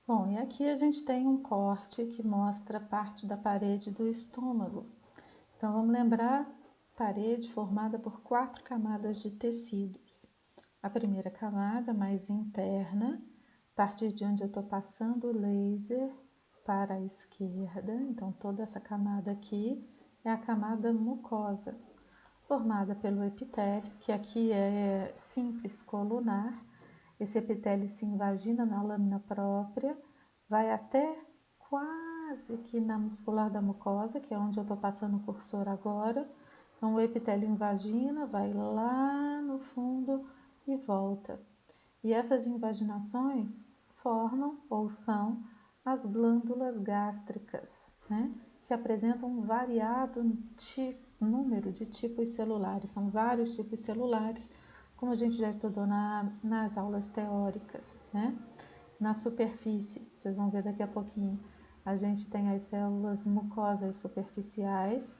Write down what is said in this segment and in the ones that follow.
Bom, e aqui a gente tem um corte que mostra parte da parede do estômago. Então, vamos lembrar, parede formada por 4 camadas de tecidos. A primeira camada, mais interna, a partir de onde eu estou passando o laser para a esquerda. Então, toda essa camada aqui é a camada mucosa, formada pelo epitélio, que aqui é simples colunar. Esse epitélio se invagina na lâmina própria, vai até quase que na muscular da mucosa, que é onde eu estou passando o cursor agora. Então, o epitélio invagina, vai lá no fundo e volta. E essas invaginações formam ou são as glândulas gástricas, né? Que apresentam um variado número de tipos celulares. São vários tipos celulares, como a gente já estudou nas aulas teóricas, né? Na superfície, vocês vão ver daqui a pouquinho, a gente tem as células mucosas superficiais,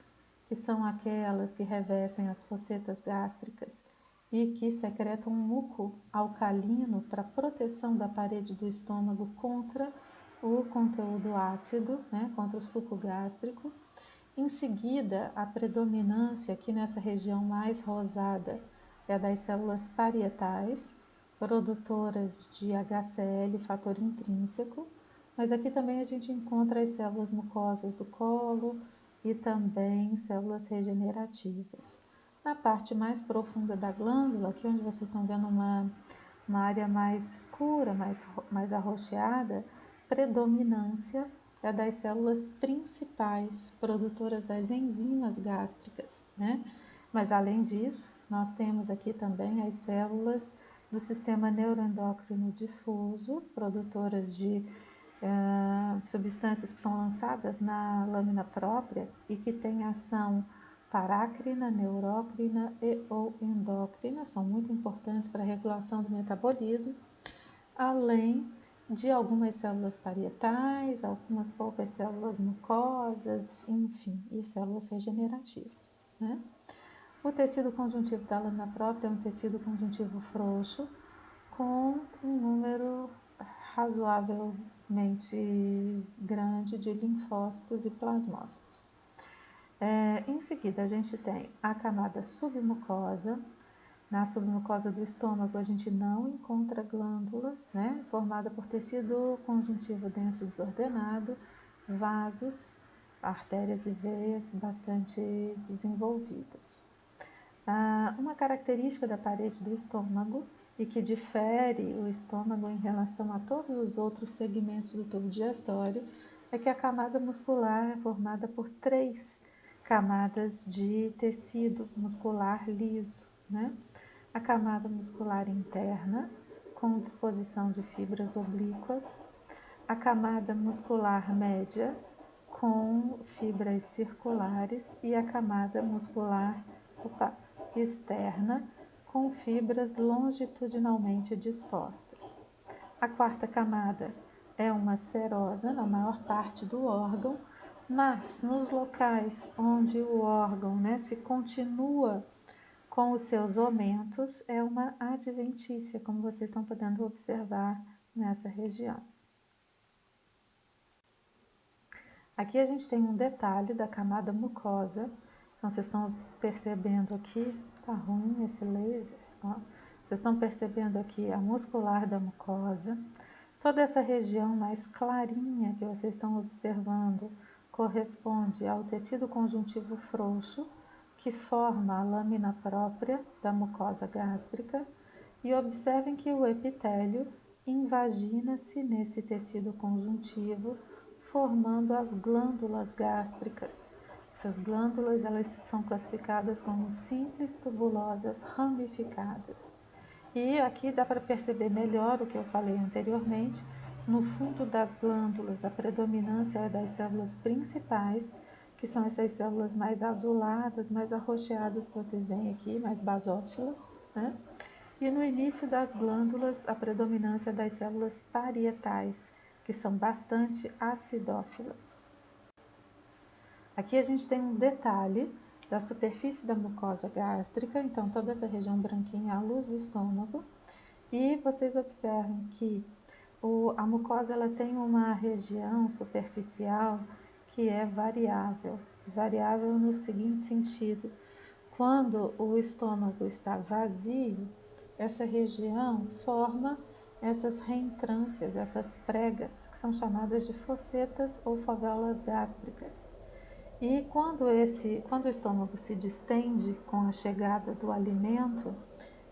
que são aquelas que revestem as focetas gástricas e que secretam muco alcalino para proteção da parede do estômago contra o conteúdo ácido, né, contra o suco gástrico. Em seguida, a predominância aqui nessa região mais rosada é a das células parietais, produtoras de HCl, fator intrínseco, mas aqui também a gente encontra as células mucosas do colo e também células regenerativas. Na parte mais profunda da glândula, aqui onde vocês estão vendo uma área mais escura, mais arroxeada, predominância é das células principais, produtoras das enzimas gástricas, né? Mas além disso, nós temos aqui também as células do sistema neuroendócrino difuso, produtoras de substâncias que são lançadas na lâmina própria e que têm ação parácrina, neurócrina e ou endócrina, são muito importantes para a regulação do metabolismo, além de algumas células parietais, algumas poucas células mucosas, enfim, e células regenerativas, né? O tecido conjuntivo da lâmina própria é um tecido conjuntivo frouxo, com um número razoavelmente grande de linfócitos e plasmócitos. Em seguida, a gente tem a camada submucosa. Na submucosa do estômago, a gente não encontra glândulas, né? Formada por tecido conjuntivo denso desordenado, vasos, artérias e veias bastante desenvolvidas. Uma característica da parede do estômago e que difere o estômago em relação a todos os outros segmentos do tubo digestório é que a camada muscular é formada por 3 camadas de tecido muscular liso, né? A camada muscular interna, com disposição de fibras oblíquas, a camada muscular média, com fibras circulares, e a camada muscular externa, com fibras longitudinalmente dispostas. A quarta camada é uma serosa na maior parte do órgão, mas nos locais onde o órgão, né, se continua com os seus omentos, é uma adventícia, como vocês estão podendo observar nessa região. Aqui a gente tem um detalhe da camada mucosa. Então, vocês estão percebendo aqui, tá ruim esse laser, ó. Vocês estão percebendo aqui a muscular da mucosa. Toda essa região mais clarinha que vocês estão observando corresponde ao tecido conjuntivo frouxo, que forma a lâmina própria da mucosa gástrica. E observem que o epitélio invagina-se nesse tecido conjuntivo, formando as glândulas gástricas. Essas glândulas, elas são classificadas como simples tubulosas ramificadas. E aqui dá para perceber melhor o que eu falei anteriormente. No fundo das glândulas, a predominância é das células principais, que são essas células mais azuladas, mais arroxeadas que vocês veem aqui, mais basófilas, né? E no início das glândulas, a predominância das células parietais, que são bastante acidófilas. Aqui a gente tem um detalhe da superfície da mucosa gástrica, então toda essa região branquinha é a luz do estômago, e vocês observam que A mucosa ela tem uma região superficial que é variável. Variável no seguinte sentido: quando o estômago está vazio, essa região forma essas reentrâncias, essas pregas, que são chamadas de fossetas ou fovelas gástricas. E quando o estômago se distende com a chegada do alimento,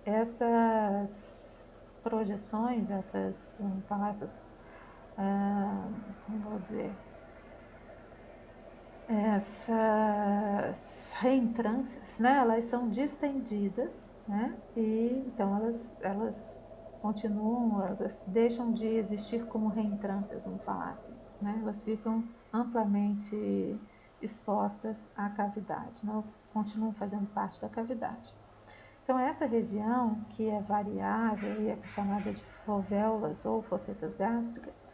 essas projeções, vamos falar, como vou dizer, essas reentrâncias, né, elas são distendidas, né, e então elas continuam, elas deixam de existir como reentrâncias, vamos falar assim, né, elas ficam amplamente expostas à cavidade, né, continuam fazendo parte da cavidade. Então, essa região, que é variável e é chamada de fovéolas ou fossetas gástricas,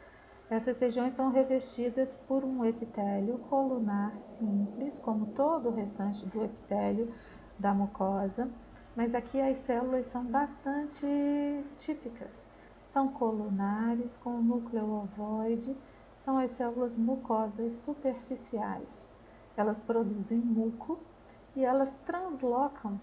essas regiões são revestidas por um epitélio colunar simples, como todo o restante do epitélio da mucosa, mas aqui as células são bastante típicas. São colunares, com núcleo ovoide, são as células mucosas superficiais. Elas produzem muco e elas translocam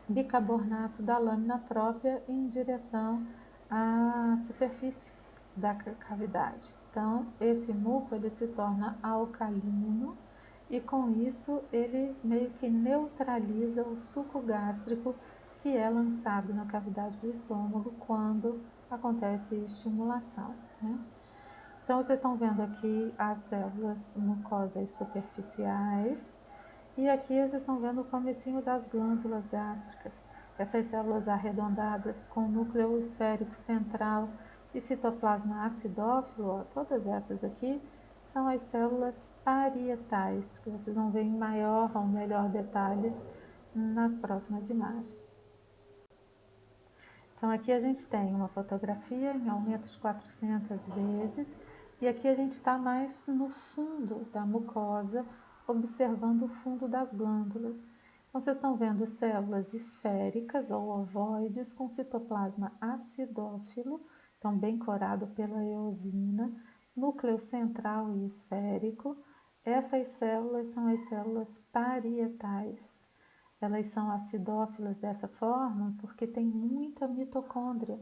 bicarbonato da lâmina própria em direção à superfície da cavidade. Então, esse muco ele se torna alcalino e com isso ele meio que neutraliza o suco gástrico que é lançado na cavidade do estômago quando acontece estimulação, né? Então, vocês estão vendo aqui as células mucosas superficiais e aqui vocês estão vendo o comecinho das glândulas gástricas. Essas células arredondadas com núcleo esférico central e citoplasma acidófilo, ó, todas essas aqui são as células parietais, que vocês vão ver em maior ou melhor detalhes nas próximas imagens. Então aqui a gente tem uma fotografia em aumento de 400 vezes e aqui a gente está mais no fundo da mucosa, observando o fundo das glândulas. Então, vocês estão vendo células esféricas ou ovoides com citoplasma acidófilo, então bem corado pela eosina, núcleo central e esférico. Essas células são as células parietais. Elas são acidófilas dessa forma porque tem muita mitocôndria,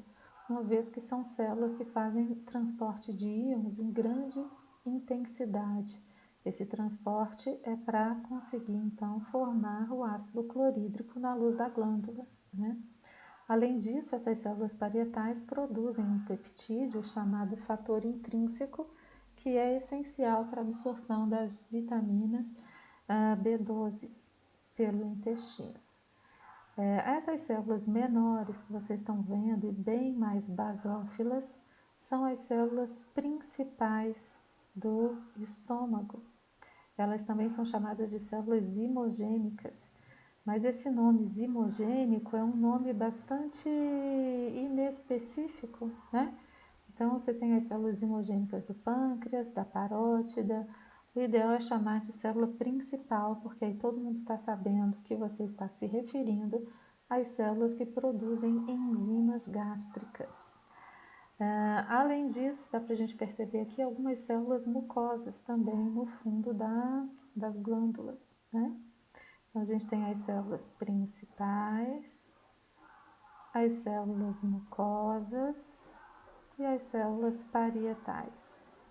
uma vez que são células que fazem transporte de íons em grande intensidade. Esse transporte é para conseguir, então, formar o ácido clorídrico na luz da glândula, né? Além disso, essas células parietais produzem um peptídeo chamado fator intrínseco, que é essencial para a absorção das vitaminas B12 pelo intestino. Essas células menores que vocês estão vendo e bem mais basófilas são as células principais do estômago. Elas também são chamadas de células zimogênicas, mas esse nome zimogênico é um nome bastante inespecífico, né? Então, você tem as células zimogênicas do pâncreas, da parótida. O ideal é chamar de célula principal, porque aí todo mundo está sabendo que você está se referindo às células que produzem enzimas gástricas. Além disso, dá para a gente perceber aqui algumas células mucosas também no fundo das glândulas, né? Então, a gente tem as células principais, as células mucosas e as células parietais.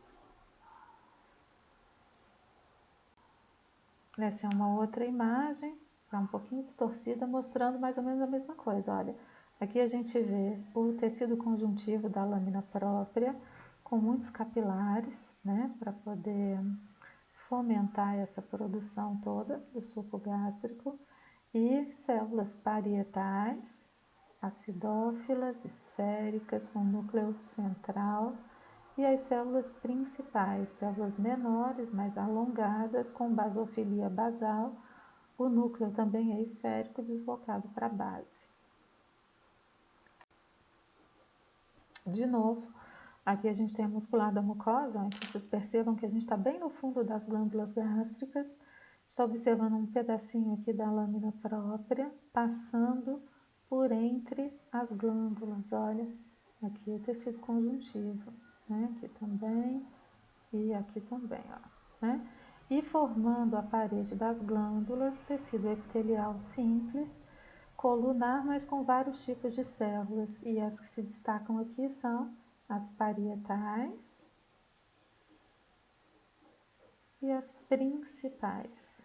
Essa é uma outra imagem, está um pouquinho distorcida, mostrando mais ou menos a mesma coisa. Olha, aqui a gente vê o tecido conjuntivo da lâmina própria, com muitos capilares, né, para poder fomentar essa produção toda do suco gástrico, e células parietais, acidófilas, esféricas, com núcleo central, e as células principais, células menores, mais alongadas, com basofilia basal. O núcleo também é esférico, deslocado para a base. De novo, aqui a gente tem a muscular da mucosa, então vocês percebam que a gente está bem no fundo das glândulas gástricas. Está observando um pedacinho aqui da lâmina própria, passando por entre as glândulas. Olha, aqui é o tecido conjuntivo. né? Aqui também e aqui também, ó, né? E formando a parede das glândulas, tecido epitelial simples, colunar, mas com vários tipos de células. E as que se destacam aqui são as parietais e as principais.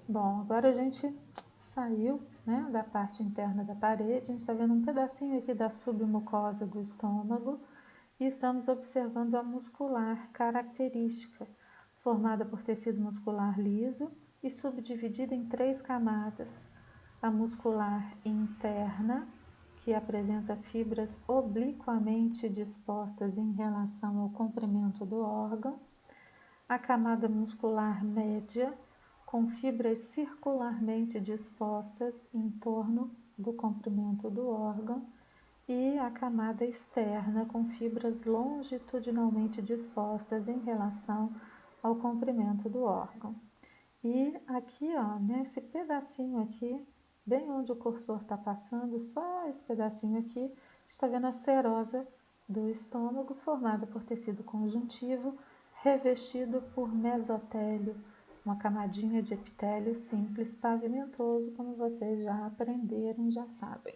Bom, agora a gente saiu, né, da parte interna da parede, a gente está vendo um pedacinho aqui da submucosa do estômago e estamos observando a muscular característica, formada por tecido muscular liso e subdividida em 3 camadas. A muscular interna, que apresenta fibras obliquamente dispostas em relação ao comprimento do órgão. A camada muscular média, com fibras circularmente dispostas em torno do comprimento do órgão, e a camada externa, com fibras longitudinalmente dispostas em relação ao comprimento do órgão. E aqui, ó, nesse pedacinho aqui, bem onde o cursor está passando, só esse pedacinho aqui, está vendo a serosa do estômago, formada por tecido conjuntivo, revestido por mesotélio, uma camadinha de epitélio simples pavimentoso, como vocês já aprenderam, já sabem.